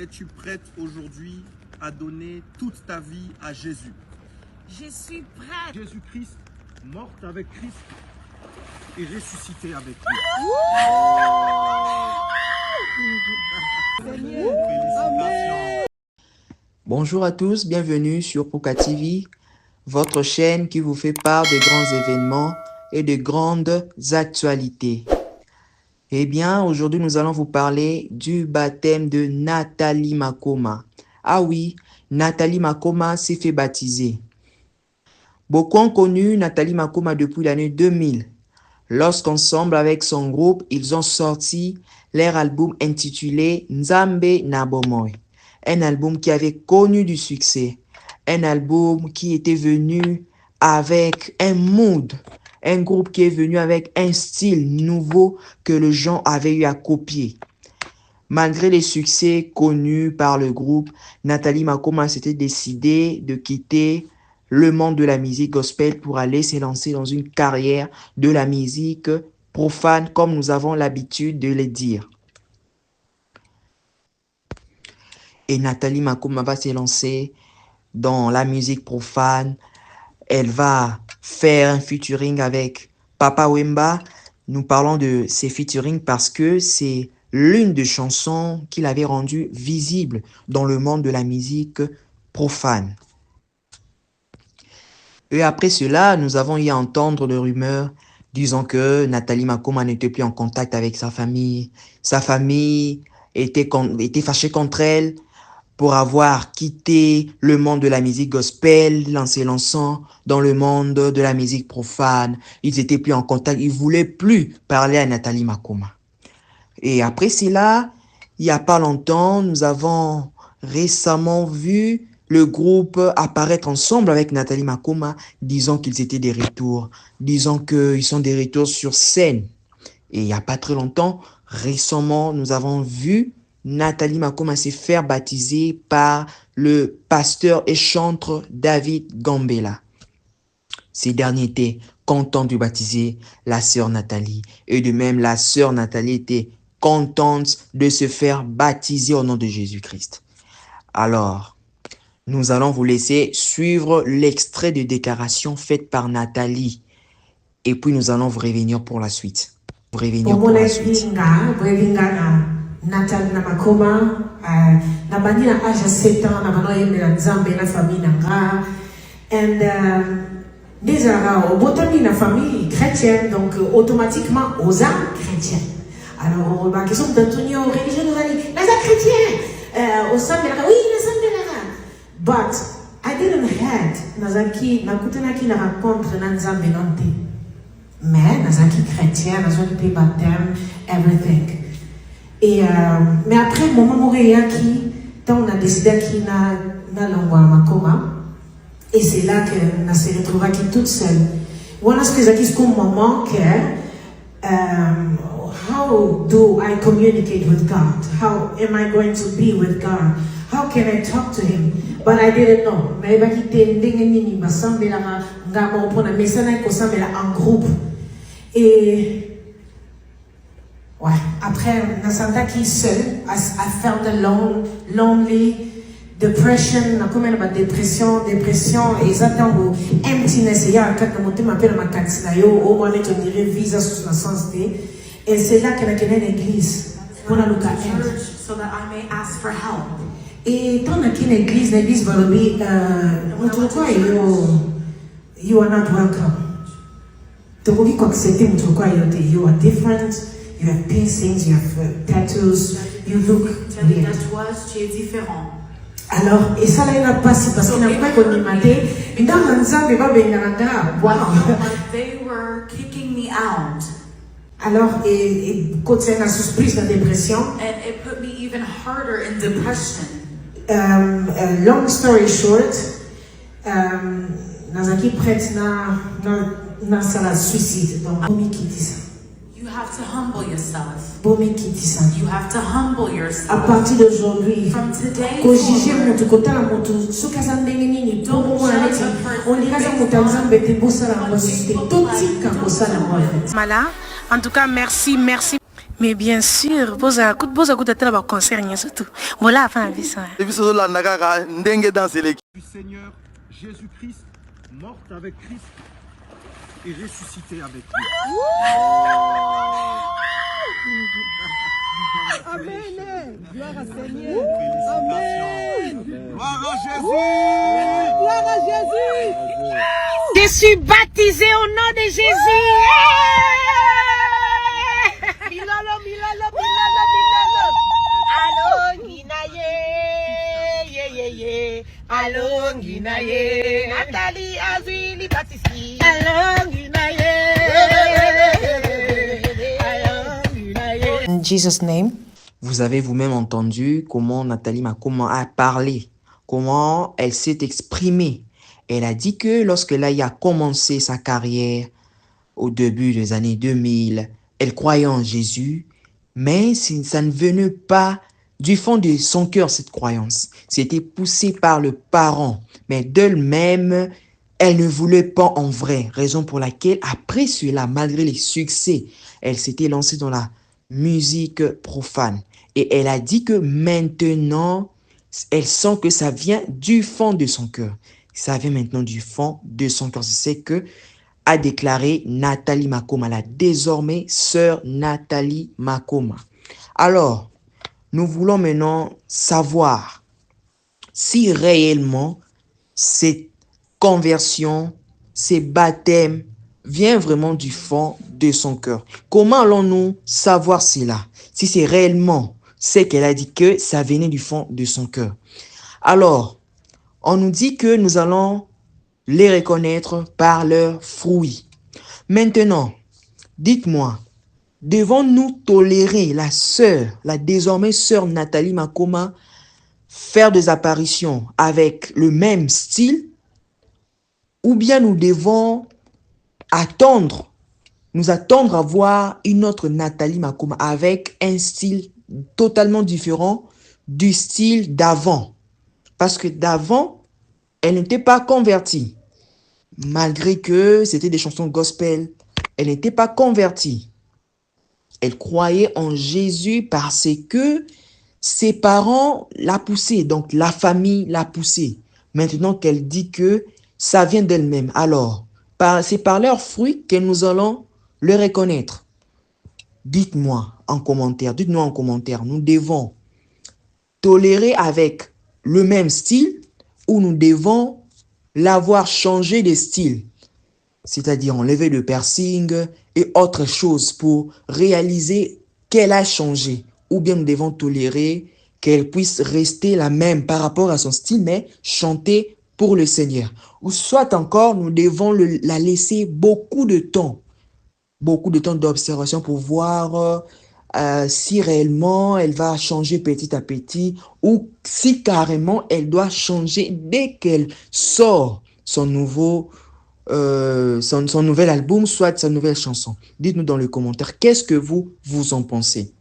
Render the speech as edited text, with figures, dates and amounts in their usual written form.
es-tu prête aujourd'hui à donner toute ta vie à Jésus? Je suis prête. Jésus-Christ, morte avec Christ et ressuscité avec lui. Félicitations. Bonjour à tous, bienvenue sur Pouka TV, votre chaîne qui vous fait part de grands événements et de grandes actualités. Eh bien, aujourd'hui, nous allons vous parler du baptême de Nathalie Makoma. Ah oui, Nathalie Makoma s'est fait baptiser. Beaucoup ont connu Nathalie Makoma depuis l'année 2000, lorsqu'ensemble avec son groupe, ils ont sorti leur album intitulé Nzambe Nabomoy. Un album qui avait connu du succès, un album qui était venu avec un mood, un groupe qui est venu avec un style nouveau que les gens avaient eu à copier. Malgré les succès connus par le groupe, Nathalie Makoma s'était décidée de quitter le monde de la musique gospel pour aller se lancer dans une carrière de la musique profane, comme nous avons l'habitude de le dire. Et Nathalie Makoma va se lancer dans la musique profane. Elle va faire un featuring avec Papa Wemba. Nous parlons de ces featuring parce que c'est l'une des chansons qu'il avait rendue visible dans le monde de la musique profane. Et après cela, nous avons eu à entendre des rumeurs disant que Nathalie Makoma n'était plus en contact avec sa famille. Sa famille était fâchée contre elle pour avoir quitté le monde de la musique gospel, en se lançant dans le monde de la musique profane. Ils étaient plus en contact, ils voulaient plus parler à Nathalie Makoma. Et après cela, il n'y a pas longtemps, nous avons récemment vu le groupe apparaître ensemble avec Nathalie Makoma, disant qu'ils étaient des retours, disant qu'ils sont des retours sur scène. Et il n'y a pas très longtemps, récemment, nous avons vu Nathalie Makoma se faire baptiser par le pasteur et chanteur David Gambela. Ces derniers étaient contents de baptiser la sœur Nathalie. Et de même, la sœur Nathalie était contente de se faire baptiser au nom de Jésus-Christ. Alors, nous allons vous laisser suivre l'extrait de déclaration faite par Nathalie. Et puis, nous allons vous revenir pour la suite. Nathalie Makoma, na bandi na âge 7 ans, na bano yemela Nzambe na famille nanga, and déjà obotami na famille chrétienne, donc automatiquement aux âmes chrétiens. Alors la question d'Antonio religieux nous a dit, les âmes chrétiens, au sein de la, oui, les âmes de la. But I didn't had nazaki nakutanaki na rencontre na Nzambe nante, mais nazaki chrétien, nazaki pe baptême, everything. Et mais après mon moment qui on a décidé qu'il na longwa Makoma, et c'est là que on s'est retrouvée qui toute seule. Voilà ce que j'ai dit comme moment que how do I communicate with God? How am I going to be with God? How can I talk to Him? But I didn't know. Mais bah qui t'es ndenge nini basambe la nga mo pona mesana ko sambe la en groupe. Et ouais, après, Nasanta qui est seule, I felt alone, lonely, depression, comme elle a dépression, et ça dans le emptiness, il y a un cas de monter ma pelle ma catsinayo, au moins on dirait visa sous la sens de, et c'est là qu'elle a gagné l'église, pour la locale. So that I may ask for help. Et tant qu'il y a l'église va le dire, you are not welcome. Donc on dit quoi que c'était, you are different. You have piercings, you have tattoos, you look weird. Tu es différent. Alors, et ça là, il n'a pas si parce qu'il n'a pas connu maté. Mais dans le Nzambe, They were kicking me out. alors, et quand c'est une surprise de dépression. And it put me even harder in depression. Long story short, Nazaki prête na ça suicide. Donc, Bomi qui dit ça. You have to humble yourself. Bomi qui dit ça. You have to humble yourself. À partir d'aujourd'hui, From today quand juger forward, mon côté la moto, ce que ça me dit, on dira ça mon Nzambe te bossa la moi, c'était tout type quand bossa la moi. Mala, en tout cas merci. Mais bien sûr, boza kuta tela ba concert surtout. Voilà enfin vie ça. Du Seigneur Jésus-Christ, morte avec Christ et ressuscité avec lui. Amen. Gloire à Seigneur. Félicitations. Gloire à Jésus. Gloire à Jésus. Je suis baptisé au nom de Jésus. Milalo, milalo, milalo, milalo. Allo, Nginaye. Allo, Nginaye. Nathalie Azuli Batisi. Allo, Nginaye. Allo, Nginaye. In Jesus' name. Vous avez vous-même entendu comment Nathalie Makoma a parlé, comment elle s'est exprimée. Elle a dit que lorsqu'elle a commencé sa carrière au début des années 2000, elle croyait en Jésus, mais ça ne venait pas du fond de son cœur, cette croyance. C'était poussé par le parent, mais d'elle-même, elle ne voulait pas en vrai. Raison pour laquelle, après cela, malgré les succès, elle s'était lancée dans la musique profane. Et elle a dit que maintenant, elle sent que ça vient du fond de son cœur. Ça vient maintenant du fond de son cœur. C'est ce que a déclaré Nathalie Makoma, la désormais sœur Nathalie Makoma. Alors, nous voulons maintenant savoir si réellement cette conversion, ces baptêmes viennent vraiment du fond de son cœur. Comment allons-nous savoir cela? Si c'est réellement ce qu'elle a dit que ça venait du fond de son cœur. Alors, on nous dit que nous allons les reconnaître par leurs fruits. Maintenant, dites-moi, devons-nous tolérer la désormais sœur Nathalie Makoma, faire des apparitions avec le même style, ou bien nous devons nous attendre à voir une autre Nathalie Makoma avec un style totalement différent du style d'avant. Parce que d'avant, elle n'était pas convertie. Malgré que c'était des chansons gospel, elle n'était pas convertie. Elle croyait en Jésus parce que ses parents l'a poussée, donc la famille l'a poussée. Maintenant qu'elle dit que ça vient d'elle-même, alors, c'est par leurs fruits que nous allons le reconnaître. Dites-nous en commentaire, nous devons tolérer avec le même style ou nous devons l'avoir changé de style, c'est-à-dire enlever le piercing et autre chose pour réaliser qu'elle a changé, ou bien nous devons tolérer qu'elle puisse rester la même par rapport à son style, mais chanter pour le Seigneur. Ou soit encore, nous devons la laisser beaucoup de temps d'observation pour voir si réellement elle va changer petit à petit ou si carrément elle doit changer dès qu'elle sort son nouvel album, soit sa nouvelle chanson. Dites-nous dans les commentaires, qu'est-ce que vous en pensez?